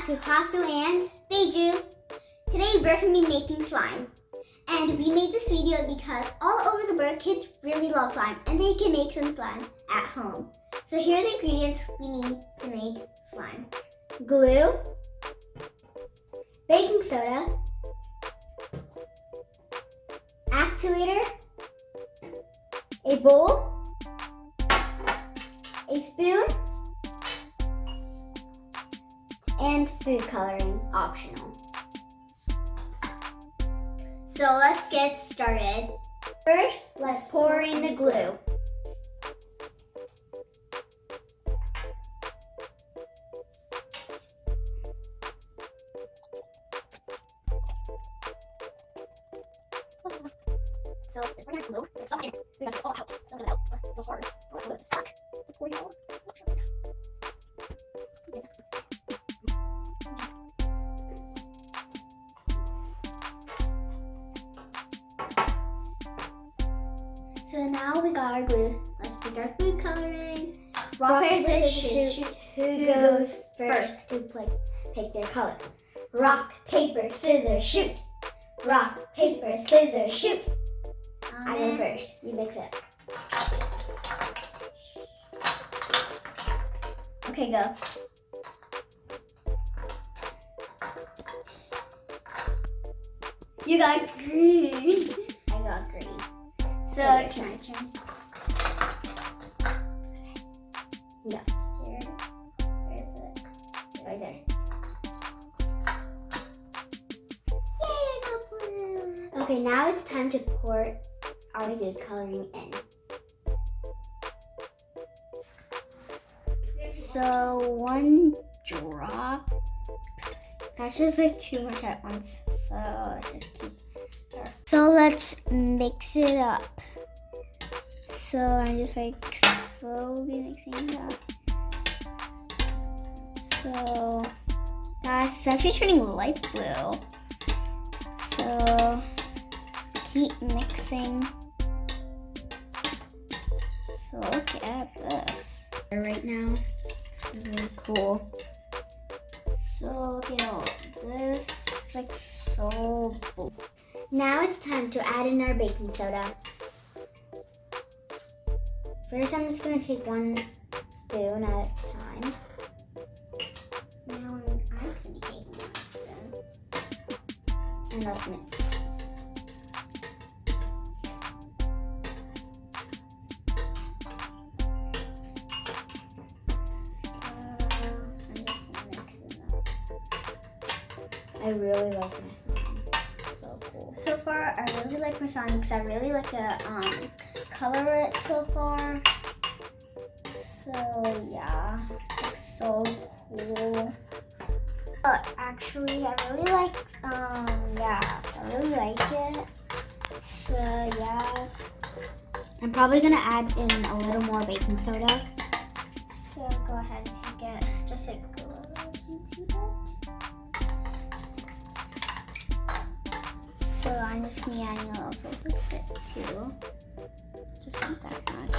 to Hasu and Beju. Today we're going to be making slime. And we made this video because all over the world kids really love slime and they can make some slime at home. So here are the ingredients we need to make slime. Glue, baking soda, actuator, a bowl, a spoon, and food coloring, optional. So let's get started. First, let's pour in the glue. So we're gonna glue stuff in it. We gotta get all out. Some of it out. It's so hard. Oh, it's stuck. It's pouring out. So now we got our glue. Let's pick our food coloring. Rock, paper, scissors, shoot. Who goes first to pick their color? Rock, paper, scissors, shoot. Rock, paper, scissors, shoot. I go first. You mix it. Okay, go. You got green. I got green. So it's my turn. Yeah. Here. Where is it? It's right there. Yay, I got blue. Okay, now it's time to pour our food coloring in. So 1 drop. That's just like too much at once. So let's just keep. So let's mix it up. So I'm just like slowly mixing it up. So guys, it's actually turning light blue. So keep mixing. So look at this. Right now, it's really cool. So look at all this. It's like so cool. Now it's time to add in our baking soda. First, I'm just going to take 1 spoon at a time. Now I'm going to be taking 1 spoon. And let's mix. So I'm just mixing up. I really like my slime. So cool. So far, I really like my slime because I really like to color it so far. So yeah, it's so cool. But actually, I really like yeah, so I really like it. So yeah, I'm probably gonna add in a little more baking soda. So go ahead and take it, just like a little bit. So I'm just gonna be adding a little bit too. Just not that much.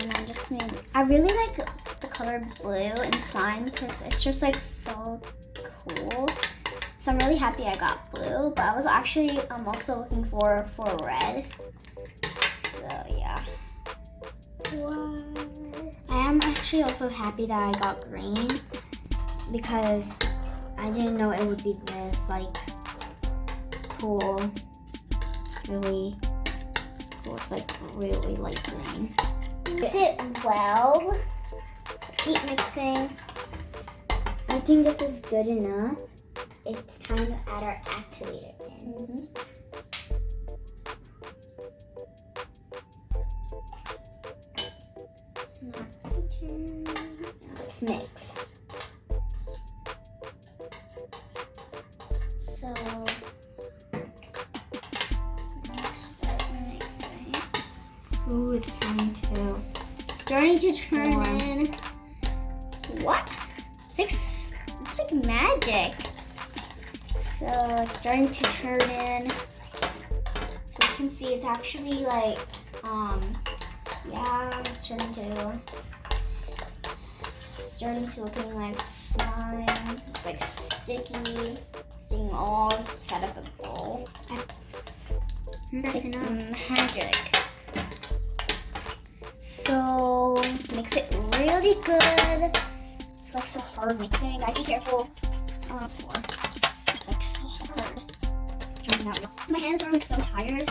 And I'm just gonna, I really like the color blue in slime because it's just like so cool. So I'm really happy I got blue, but I was actually also looking for red. So yeah. Wow. I am actually also happy that I got green because I didn't know it would be this like cool, really cool. It's like really light green. Mix it well. Keep mixing. I think this is good enough. It's time to add our activator in. It's not my turn. Let's mix. So ooh, it's starting to turn in. What? It's like magic. So it's starting to turn in. So you can see it's actually like, yeah, it's starting to looking like slime. It's like sticky. Seeing all set of the bowl. That's enough. Magic. So mix it really good. It's like so hard mixing. Guys, be careful. It's like so hard. My hands are like so tired.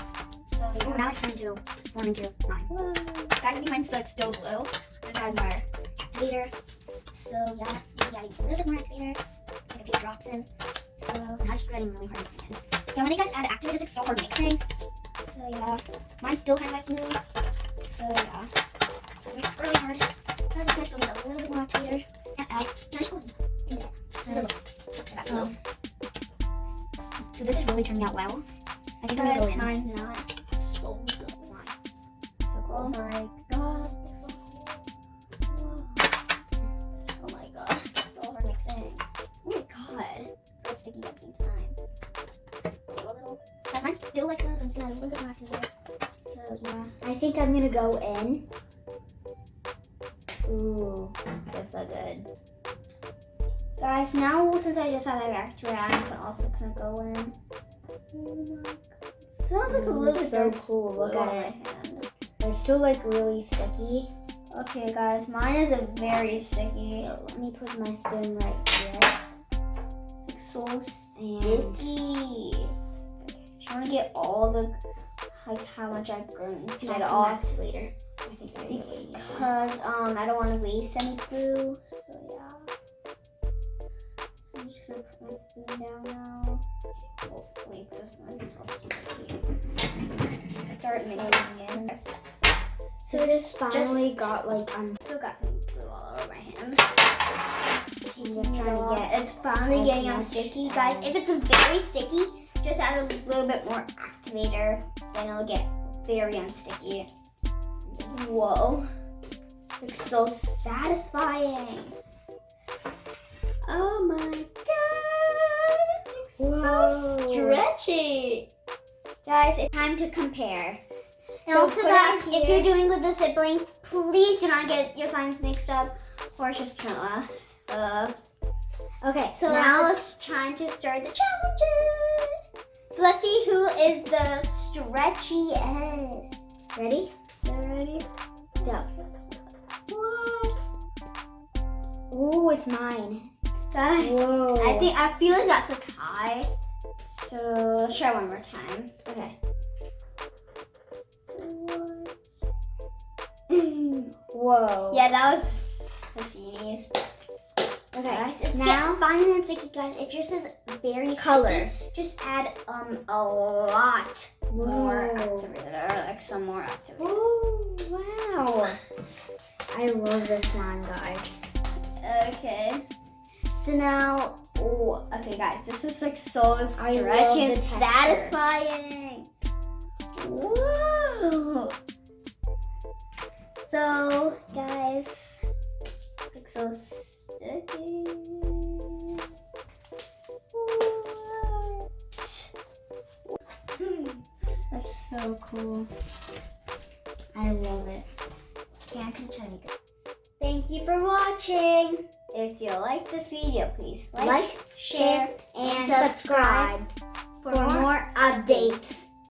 So yeah. Oh, now it's trying to form into slime. Whoa. Guys, mine's like still blue. And I have more activator. So yeah, maybe adding a little bit more activator. Like a few drops in. So Now it's getting really hard mixing in. yeah, when you guys add activator, it's like so hard mixing. So yeah, mine's still kind of like blue. So yeah, it's really hard. I think I still need a little bit more activator. So this is really turning out well. I think I'm gonna go Guys, in. mine's not so good. Slime. So cool. Oh my god, it's so cool. Oh my god, it's so hard mixing. Oh my god, it's so sticky at the same time. A little. But mine's still like this. I'm just gonna add a little bit more activator. So yeah, I think I'm gonna go in. Ooh, that's so good. guys, now since I just had that activator, I'm also gonna go in. Oh my god, smells like a little bit so cool. Look at on my it. hand. It's still like really sticky. Okay, guys, mine is a very sticky. So let me put my spoon right here. It's so sticky. I want to get all the like how much I've grown. Can I I get some all activator? I think I really need it. because I don't want to waste any glue. So yeah. So I'm just gonna put my spoon down now. Oh, wait, this one's all sticky. Start mixing in. So it just finally got like Still got some glue all over my hands. I'm just trying to get It's finally as getting much unsticky, guys. If it's very sticky, just add a little bit more activator, then it'll get very unsticky. Whoa, it's so satisfying. Oh my god, it's so Whoa. stretchy. Guys, it's time to compare. And So also, put it guys, up if here. you're doing with a sibling, please do not get your signs mixed up, or it's just Camilla. Okay, so now it's time to start the challenges. So let's see who is the stretchiest. Ready? So ready? Go. What? Ooh, it's mine. Guys, Whoa. I feel like that's a tie. So let's try one more time. Okay. Whoa. Yeah, that was the easiest. Okay, Guys, now now fine and sticky, guys. If yours is very color. sticky, just add a lot more Whoa. activator, like some more activator. Oh, wow. I love this slime, guys. Okay. So now, okay, guys, this is like so love stretchy and the texture. satisfying. Whoa. So, guys, it's like so sticky. That's so cool. I love it. Okay, I'm gonna try to make it. Thank you for watching. If you like this video, please like, share, and subscribe for more updates.